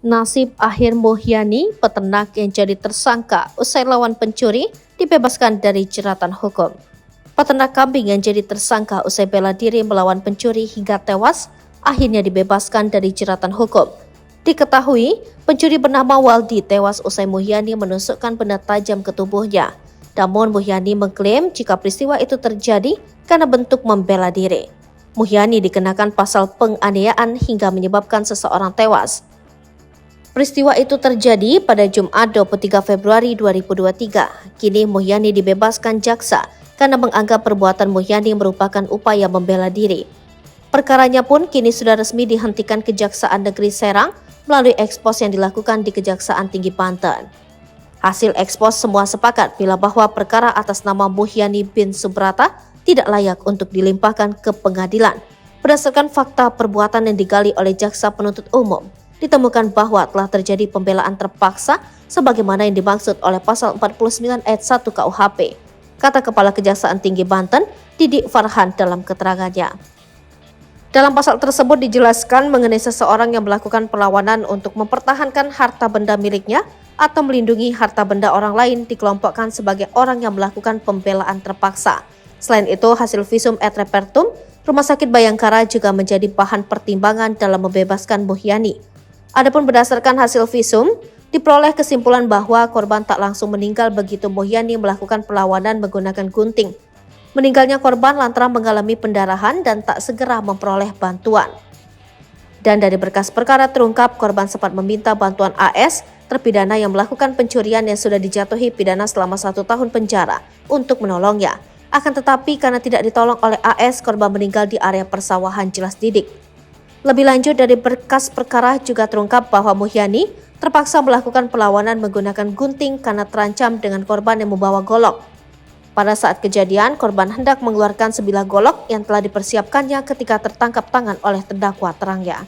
Nasib akhir Muhyani, peternak yang jadi tersangka usai lawan pencuri, dibebaskan dari jeratan hukum. Peternak kambing yang jadi tersangka usai bela diri melawan pencuri hingga tewas, akhirnya dibebaskan dari jeratan hukum. Diketahui, pencuri bernama Waldi tewas usai Muhyani menusukkan benda tajam ke tubuhnya. Namun Muhyani mengklaim jika peristiwa itu terjadi karena bentuk membela diri. Muhyani dikenakan pasal penganiayaan hingga menyebabkan seseorang tewas. Peristiwa itu terjadi pada Jumat 23 Februari 2023. Kini Muhyani dibebaskan jaksa karena menganggap perbuatan Muhyani merupakan upaya membela diri. Perkaranya pun kini sudah resmi dihentikan Kejaksaan Negeri Serang melalui ekspos yang dilakukan di Kejaksaan Tinggi Banten. Hasil ekspos semua sepakat bila bahwa perkara atas nama Muhyani bin Subrata tidak layak untuk dilimpahkan ke pengadilan. Berdasarkan fakta perbuatan yang digali oleh jaksa penuntut umum, ditemukan bahwa telah terjadi pembelaan terpaksa sebagaimana yang dimaksud oleh pasal 49 ayat 1 KUHP, kata Kepala Kejaksaan Tinggi Banten, Didik Farhan dalam keterangannya. Dalam pasal tersebut dijelaskan mengenai seseorang yang melakukan perlawanan untuk mempertahankan harta benda miliknya atau melindungi harta benda orang lain dikelompokkan sebagai orang yang melakukan pembelaan terpaksa. Selain itu, hasil visum et repertum Rumah Sakit Bayangkara juga menjadi bahan pertimbangan dalam membebaskan Muhyani. Adapun berdasarkan hasil visum, diperoleh kesimpulan bahwa korban tak langsung meninggal begitu Muhyani melakukan perlawanan menggunakan gunting. Meninggalnya korban lantaran mengalami pendarahan dan tak segera memperoleh bantuan. Dan dari berkas perkara terungkap korban sempat meminta bantuan AS, terpidana yang melakukan pencurian yang sudah dijatuhi pidana selama 1 tahun penjara, untuk menolongnya. Akan tetapi karena tidak ditolong oleh AS, korban meninggal di area persawahan Jelas Didik. Lebih lanjut dari berkas perkara juga terungkap bahwa Muhyani terpaksa melakukan perlawanan menggunakan gunting karena terancam dengan korban yang membawa golok. Pada saat kejadian, korban hendak mengeluarkan sebilah golok yang telah dipersiapkannya ketika tertangkap tangan oleh terdakwa terangnya.